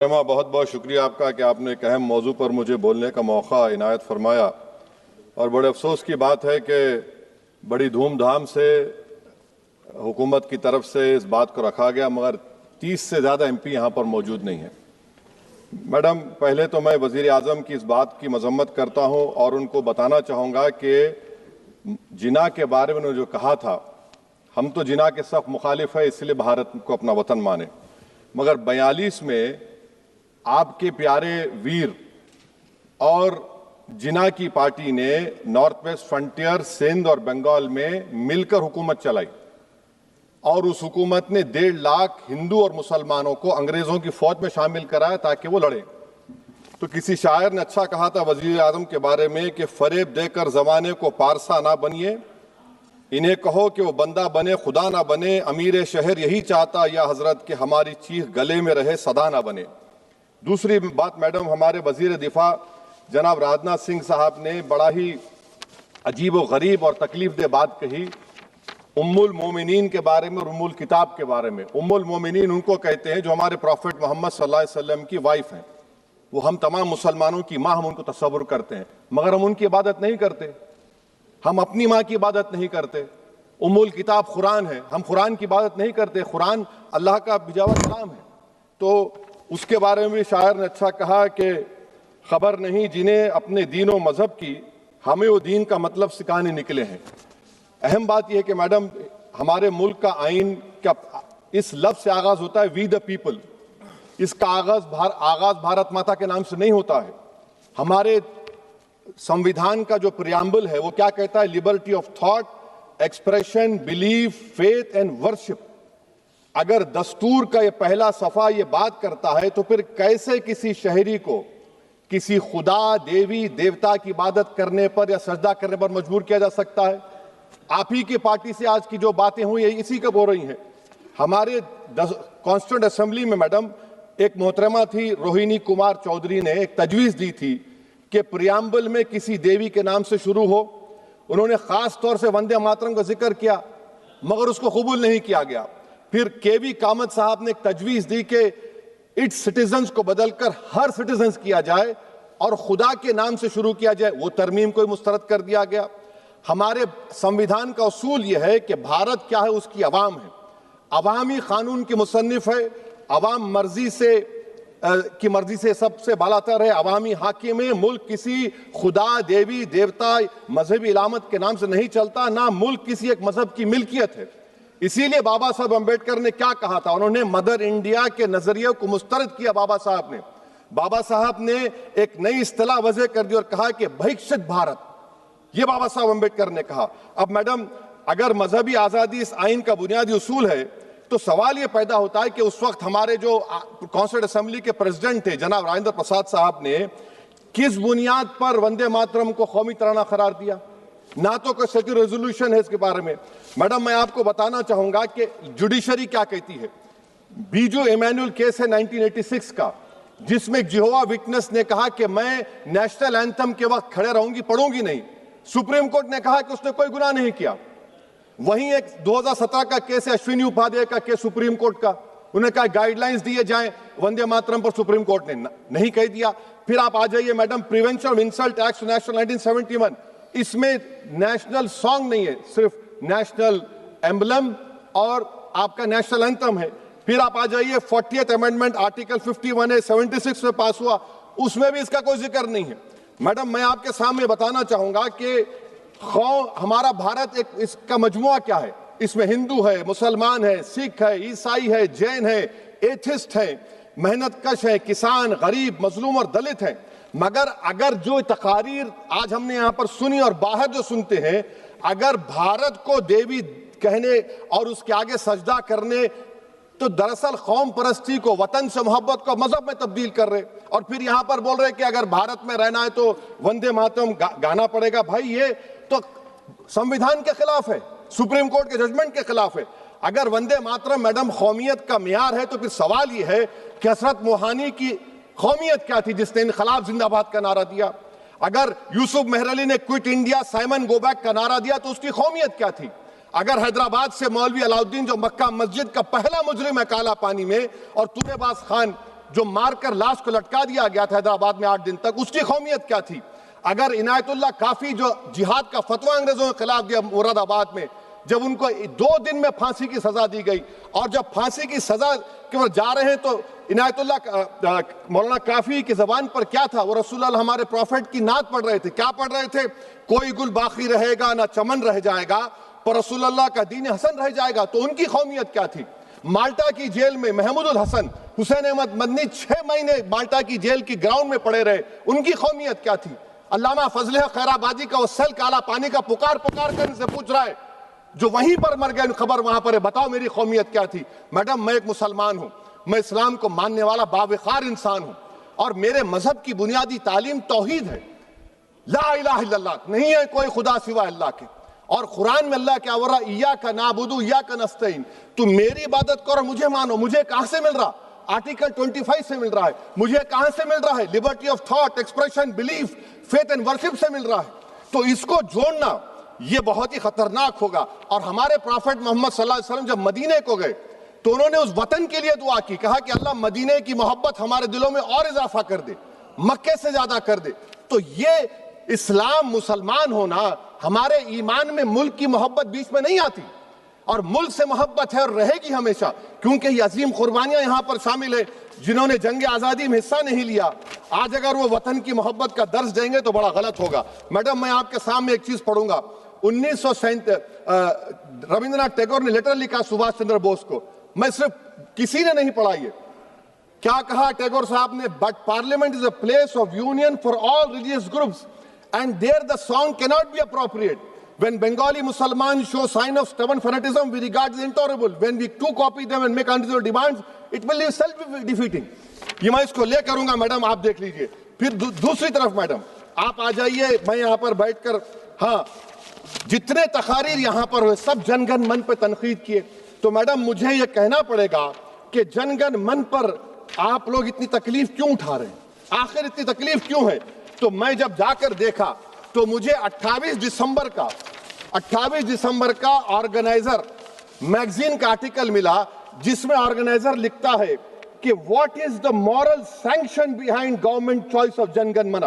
मोहतरमा, बहुत बहुत शुक्रिया आपका कि आपने एक अहम मौजू पर मुझे बोलने का मौका इनायत फरमाया। और बड़े अफसोस की बात है कि बड़ी धूमधाम से हुकूमत की तरफ से इस बात को रखा गया, मगर 30 से ज़्यादा MP यहाँ पर मौजूद नहीं हैं। मैडम, पहले तो मैं वज़ीर आज़म की इस बात की मजम्मत करता हूँ और उनको बताना चाहूँगा कि जिना के बारे में उन्होंने जो कहा था, हम तो जिना के सख्त मुखालिफ है, इसलिए भारत को अपना वतन माने, मगर 42 में आपके प्यारे वीर और जिना की पार्टी ने नॉर्थ वेस्ट फ्रंटियर, सिंध और बंगाल में मिलकर हुकूमत चलाई और उस हुकूमत ने 1.5 लाख हिंदू और मुसलमानों को अंग्रेजों की फौज में शामिल कराया ताकि वो लड़े। तो किसी शायर ने अच्छा कहा था वजीर आजम के बारे में कि फरेब देकर जमाने को पारसा ना बनिए, इन्हें कहो कि वो बंदा बने खुदा ना बने, अमीर शहर यही चाहता या हजरत कि हमारी चीख गले में रहे सदा ना बने। दूसरी बात मैडम, हमारे वजीर दिफा जनाब राजनाथ सिंह साहब ने बड़ा ही अजीब व गरीब और तकलीफ दे बात कही उम्मुल मोमिनीन के बारे में और उम्मुल किताब के बारे में। उम्मुल मोमिनीन उनको कहते हैं जो हमारे प्रॉफिट मोहम्मद सल्लल्लाहु अलैहि वसल्लम की वाइफ हैं, वो हम तमाम मुसलमानों की माँ, हम उनको तस्वुर करते हैं, मगर हम उनकी इबादत नहीं करते, हम अपनी माँ की इबादत नहीं करते। उम्मुल किताब कुरान है, हम कुरान की इबादत नहीं करते, कुरान अल्लाह का बिजावा कलाम है। तो उसके बारे में शायर ने अच्छा कहा कि खबर नहीं जिन्हें अपने दीन व मजहब की, हमें वो दीन का मतलब सिखाने निकले हैं। अहम बात यह है कि मैडम, हमारे मुल्क का आइन का इस लफ्ज से आगाज होता है वी द पीपल। इसका आगाज भारत माता के नाम से नहीं होता है। हमारे संविधान का जो प्रियम्बल है वो क्या कहता है? Liberty of thought, expression, belief, faith and worship. अगर दस्तूर का ये पहला सफा ये बात करता है तो फिर कैसे किसी शहरी को किसी खुदा, देवी, देवता की इबादत करने पर या सजदा करने पर मजबूर किया जा सकता है? आप ही की पार्टी से आज की जो बातें हुई है इसी का बोल रही हैं। हमारे कॉन्स्टिट्यूंट असेंबली में मैडम एक मोहतरमा थी रोहिणी कुमार चौधरी ने एक तजवीज दी थी कि प्रियम्बल में किसी देवी के नाम से शुरू हो। उन्होंने खास तौर से वंदे मातरम का जिक्र किया, मगर उसको कबूल नहीं किया गया। फिर KV कामत साहब ने एक तजवीज दी कि इट्स सिटीजन्स को बदलकर हर सिटीजन्स किया जाए और खुदा के नाम से शुरू किया जाए, वो तरमीम को मुस्तरद कर दिया गया। हमारे संविधान का उसूल यह है कि भारत क्या है, उसकी अवाम है, अवामी कानून की मुसन्निफ है, अवाम की मर्जी से सबसे बालातर है, अवामी हाकिम है। मुल्क किसी खुदा, देवी, देवता, मजहबी इलामत के नाम से नहीं चलता, ना मुल्क किसी एक मजहब की मिल्कियत है। इसीलिए बाबा साहब अम्बेडकर ने क्या कहा था? उन्होंने मदर इंडिया के नजरिए को मुस्तरद किया। बाबा साहब ने एक नई इस्तिलाह वजह कर दी और कहा कि भैक्षित भारत, ये बाबा साहब अम्बेडकर ने कहा। अब मैडम, अगर मजहबी आजादी इस आइन का बुनियादी उसूल है तो सवाल यह पैदा होता है कि उस वक्त हमारे जो कॉन्स्टिट्यूंट असेंबली के प्रेसिडेंट थे जनाब राजेंद्र प्रसाद साहब ने किस बुनियाद पर वंदे मातरम को कौमी तराना करार दिया? ना तो कोई सेक्यूरिटी रेजोल्यूशन है इसके बारे में। मैडम, मैं आपको बताना चाहूंगा कि जुडिशरी क्या कहती है। बीजू इमैनुअल केस है 1986 का, जिसमें जिहोवा विटनेस ने कहा कि मैं नेशनल एंथम के वक्त खड़े रहूंगी, पढ़ूंगी नहीं। सुप्रीम कोर्ट ने कहा कि उसने कोई गुनाह नहीं किया। वहीं एक 2017 का केस है अश्विनी उपाध्याय का केस सुप्रीम कोर्ट का, उन्हें कहा गाइडलाइंस दिए जाएं वंदे मातरम पर, सुप्रीम कोर्ट ने नहीं कह दिया। फिर आप आ जाइए madam, prevention of insult act national 1971, इसमें नेशनल सॉन्ग नहीं है, सिर्फ नेशनल एम्बलम और आपका नेशनल एंथम है। फिर आप आ जाइए 40th अमेंडमेंट आर्टिकल 51A 76 में पास हुआ, उसमें भी इसका कोई जिक्र नहीं है। मैडम, मैं आपके सामने बताना चाहूंगा कि हमारा भारत एक इसका मजमुआ क्या है। इसमें हिंदू है, मुसलमान है, सिख है, ईसाई है, जैन है, एथिस्ट है, मेहनतकश है, किसान, गरीब, मजलूम और दलित है। मगर अगर जो तकारीर आज हमने यहां पर सुनी और बाहर जो सुनते हैं, अगर भारत को देवी कहने और उसके आगे सजदा करने, तो दरअसल कौम परस्ती को, वतन से मोहब्बत को मजहब में तब्दील कर रहे, और फिर यहां पर बोल रहे कि अगर भारत में रहना है तो वंदे मातरम गाना पड़ेगा। भाई, ये तो संविधान के खिलाफ है, सुप्रीम कोर्ट के जजमेंट के खिलाफ है। अगर वंदे मातरम मैडम कौमियत का मियार है तो फिर सवाल यह है कि हजरत मोहानी की कौमियत क्या थी जिसने इनकलाब जिंदाबाद का नारा दिया? अगर यूसुफ मेहर अली ने quit India, Simon go back का नारा दिया तो उसकी कौमियत क्या थी? अगर हैदराबाद से मौलवी अलाउद्दीन जो मक्का मस्जिद का पहला मुजरिम है काला पानी में, और तूरेबाज खान जो मारकर लाश को लटका दिया गया था हैदराबाद में 8 दिन तक, उसकी कौमियत क्या थी? अगर इनायतुल्लाह काफी जो जिहाद का फतवा अंग्रेजों के खिलाफ दिया मुरादाबाद में, जब उनको 2 दिन में फांसी की सजा दी गई, और जब फांसी की सजा के बाद जा रहे हैं तो इनायतुल्लाह मौलाना काफी की जबान पर क्या था? वो रसूलुल्लाह हमारे प्रॉफिट की नात पढ़ रहे थे। क्या पढ़ रहे थे? कोई गुल बाकी रहेगा ना चमन रह जाएगा, पर रसूलुल्लाह का दीन हसन रह जाएगा। तो उनकी कौमियत क्या थी? माल्टा की जेल में महमूदुल हसन, हुसैन अहमद मदनी 6 महीने माल्टा की जेल की ग्राउंड में पड़े रहे, उनकी कौमियत क्या थी? अल्लामा फजल खैराबादी का वो सेल काला पानी का पुकार पुकार कर से पूछ रहा है, जो वहीं पर मर गए, खबर वहां पर है, बताओ मेरी कौमियत क्या थी? मैडम, मैं एक मुसलमान हूं, मैं इस्लाम को मानने वाला बावकार इंसान हूं, और मेरे मजहब की बुनियादी तालीम तौहीद है, ला इलाहा इल्लल्लाह, नहीं है कोई खुदा सिवा अल्लाह के। और कुरान में अल्लाह क्या बोल रहा? इय्याका नाबुदु इय्याका नस्तईन, तुम मेरी इबादत करो, मुझे मानो। मुझे कहां से मिल रहा? आर्टिकल 25 से मिल रहा है। मुझे कहां से मिल रहा है? Liberty of thought, expression, belief, faith and worship से मिल रहा है। तो इसको जोड़ना ये बहुत ही खतरनाक होगा। और हमारे प्रॉफेट मोहम्मद सल्लल्लाहु अलैहि वसल्लम जब मदीने को गए तो उन्होंने उस वतन के लिए दुआ की, कहा कि अल्लाह मदीने की मोहब्बत हमारे दिलों में और इजाफा कर दे, मक्के से ज्यादा कर दे। तो ये इस्लाम, मुसलमान होना, हमारे ईमान में मुल्क की मोहब्बत बीच में नहीं आती, और मुल्क से मोहब्बत है और रहेगी हमेशा, क्योंकि ये अजीम कुर्बानियां यहां पर शामिल है जिन्होंने जंग आजादी में हिस्सा नहीं लिया। आज अगर वो वतन की मोहब्बत का दर्ज देंगे तो बड़ा गलत होगा। मैडम, मैं आपके सामने एक चीज पढ़ूंगा। 1937 रविंद्रनाथ टैगोर ने लेटर लिखा सुभाष चंद्र बोस को। मैं सिर्फ, किसी ने नहीं पढ़ा ये। क्या कहा टैगोर साहब ने? But parliament is a place of union for all religious groups and there the song cannot be appropriate. When Bengali Muslims show sign of stubborn fanatism, we regard it intolerable. When we too copy them and make unreasonable demands, it will be self-defeating. ये मैं इसको ले करूंगा madam, आप देख लीजिए। फिर दूसरी तरफ मैडम आप आ जाइए, मैं यहाँ पर बैठकर, हाँ, जितने तकारीर यहाँ पर हुए सब जनगण मन पर तनकीद किए। तो मैडम मुझे ये कहना पड़ेगा कि जनगण मन पर आप लोग इतनी तकलीफ क्यों उठा रहे हैं? आखिर इतनी तकलीफ क्यों है? तो मैं जब जाकर देखा तो मुझे 28 दिसंबर का ऑर्गेनाइजर मैगजीन का आर्टिकल मिला, जिसमें ऑर्गेनाइजर लिखता है कि what is the moral sanction behind government choice of जनगण मन,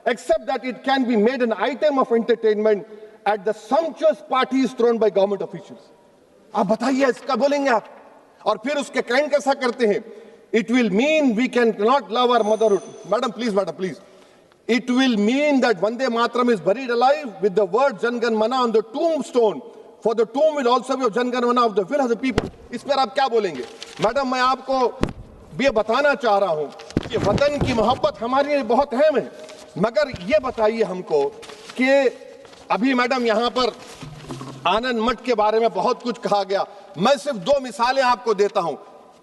accept that it can be made an item of entertainment at the सम्पचुअस parties throne by government officials. आप बताइए, इसका बोलेंगे आप? और फिर उसके कैंड कैसा करते हैं? It will mean we can not love our motherhood. Madam please, it will mean that Vande Mataram is buried alive with the word Jangan Mana on the tombstone, for the tomb will also be of Jangan Mana of the will of the people. इस पर आप क्या बोलेंगे? Madam, मैं आपको ये बताना चाह रहा हूं कि वतन की मोहब्बत हमारे लिए बहुत अहम है, मगर ये बताइए हमको कि अभी मैडम यहाँ पर आनंद मठ के बारे में बहुत कुछ कहा गया। मैं सिर्फ 2 मिसालें आपको देता हूं।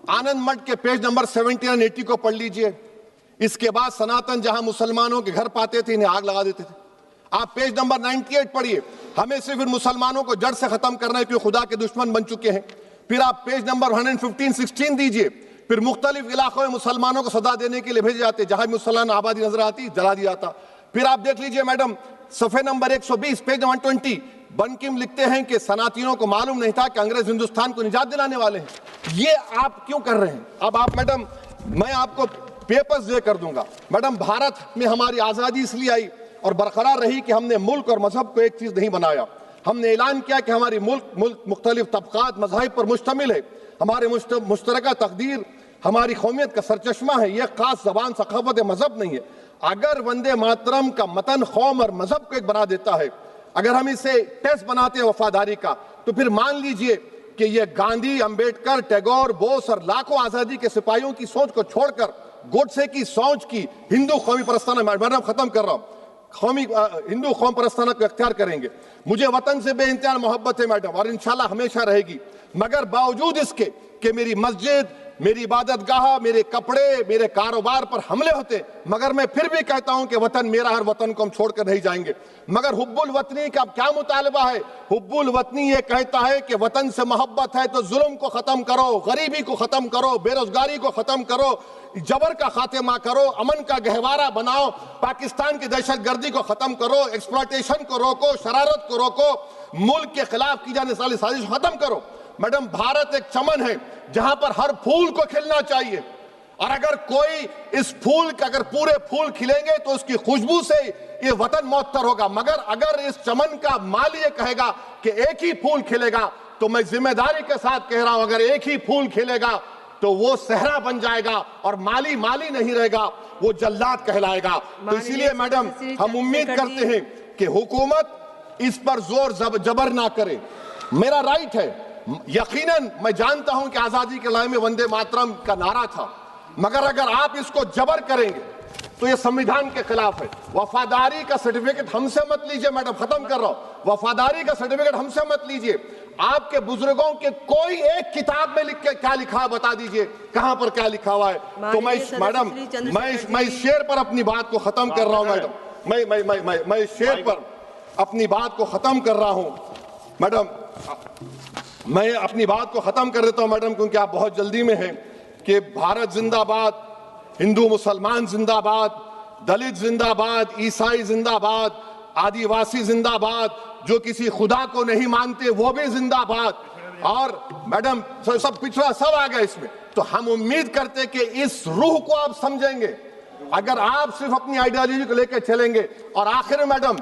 आनंद मठ के पेज नंबर 70 और 80 को पढ़ लीजिए। इसके बाद सनातन जहां मुसलमानों के घर पाते थे, इन्हें आग लगा देते थे। आप पेज नंबर 98 पढ़िए। हमें सिर्फ इन मुसलमानों को जड़ से खत्म करना है क्योंकि खुदा के दुश्मन बन चुके हैं। फिर आप पेज नंबर 115-16 दीजिए। फिर मुख्तलिफ इलाकों में मुसलमानों को सदा देने के लिए भेजे जाते, जहां मुसलमान आबादी नजर आती जला दिया जाता। फिर आप देख लीजिए मैडम, सफे नंबर 120 पेज 120, बंकिम लिखते हैं कि सनातियों को मालूम नहीं था कि अंग्रेज हिंदुस्तान को निजात दिलाने वाले हैं। ये आप क्यों कर रहे हैं? अब आप मैडम, मैं आपको पेपर्स दे कर दूंगा। मैडम, भारत में हमारी आजादी इसलिए आई और बरकरार रही कि हमने मुल्क और मजहब को एक चीज नहीं बनाया। हमने ऐलान किया कि हमारी मुल्क मुख्तलिफ तबकात मज़ाहिब पर मुश्तमिल है। हमारे मुश्तरका तकदीर हमारी कौमियत का सरचश्मा है। यह खास जबान, सखावत, मजहब नहीं है। अगर वंदे मातरम का मतन कौम और मजहब को एक बना देता है, अगर हम इसे टेस्ट बनाते हैं वफादारी का, तो फिर मान लीजिए कि यह गांधी, अंबेडकर, टैगोर, बोस और लाखों आजादी के सिपाहियों की सोच को छोड़कर गोडसे की सोच की हिंदू कौमी परस्ताना, मैडम खत्म कर रहा हूं, कौमी हिंदू कौम परस्ताना को इख्तियार करेंगे। मुझे वतन से बेइंतहा मोहब्बत है मैडम, और इंशाल्लाह हमेशा रहेगी। मगर बावजूद इसके कि मेरी मस्जिद, मेरी इबादत गाह, मेरे कपड़े, मेरे कारोबार पर हमले होते, मगर मैं फिर भी कहता हूं कि वतन मेरा, हर वतन को हम छोड़कर नहीं जाएंगे। मगर हुब्बुल वतनी का क्या मुतालबा है? हुब्बुल वतनी ये कहता है कि वतन से मोहब्बत है तो जुल्म को खत्म करो, गरीबी को खत्म करो, बेरोजगारी को खत्म करो, जबर का खात्मा करो, अमन का गहवारा बनाओ, पाकिस्तान की दहशतगर्दी को खत्म करो, एक्सप्लॉयटेशन को रोको, शरारत को रोको, मुल्क के खिलाफ की जाने वाली साजिश खत्म करो। मैडम, भारत एक चमन है जहां पर हर फूल को खिलना चाहिए। और अगर कोई इस फूल का अगर पूरे फूल खिलेंगे तो उसकी खुशबू से ये वतन मौतर होगा, मगर अगर इस चमन का माली ये कहेगा कि एक ही फूल खिलेगा, तो मैं जिम्मेदारी के साथ कह रहा हूं, अगर एक ही फूल खिलेगा तो वो सहरा बन जाएगा और माली माली नहीं रहेगा, वो जल्लाद कहलाएगा। तो इसीलिए मैडम हम उम्मीद करते हैं कि हुकूमत इस पर जोर जबर ना करे। मेरा राइट है, यकीनन मैं जानता हूं कि आजादी के लड़ाई में वंदे मातरम का नारा था, मगर अगर आप इसको जबर करेंगे तो ये संविधान के खिलाफ है। वफादारी का सर्टिफिकेट हमसे मत लीजिए, मैडम खत्म कर रहा हूं, वफादारी का सर्टिफिकेट हमसे मत लीजिए। आपके बुजुर्गों के कोई एक किताब में लिख के क्या लिखा है बता दीजिए, कहां पर क्या लिखा हुआ है। तो मैं मैडम मैं इस शेर पर अपनी बात को खत्म कर रहा हूं मैडम, मैं इस शेर पर अपनी बात को खत्म कर रहा हूं मैडम, मैं अपनी बात को खत्म कर देता हूं मैडम, क्योंकि आप बहुत जल्दी में हैं। कि भारत जिंदाबाद, हिंदू मुसलमान जिंदाबाद, दलित जिंदाबाद, ईसाई जिंदाबाद, आदिवासी जिंदाबाद, जो किसी खुदा को नहीं मानते वो भी जिंदाबाद, और मैडम सब पिछड़ा सब आ गया इसमें। तो हम उम्मीद करते कि इस रूह को आप समझेंगे, अगर आप सिर्फ अपनी आइडियोलॉजी को लेकर चलेंगे। और आखिर में मैडम,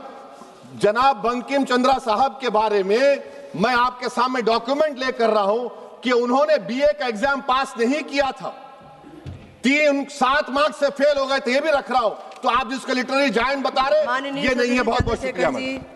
जनाब बंकिम चंद्रा साहब के बारे में मैं आपके सामने डॉक्यूमेंट लेकर रहा हूं कि उन्होंने बीए का एग्जाम पास नहीं किया था, 7 मार्क्स से फेल हो गए थे, ये भी रख रहा हूं। तो आप जिसका लिटरेरी जायंट बता रहे, ये नहीं है। बहुत बहुत शुक्रिया मैडम।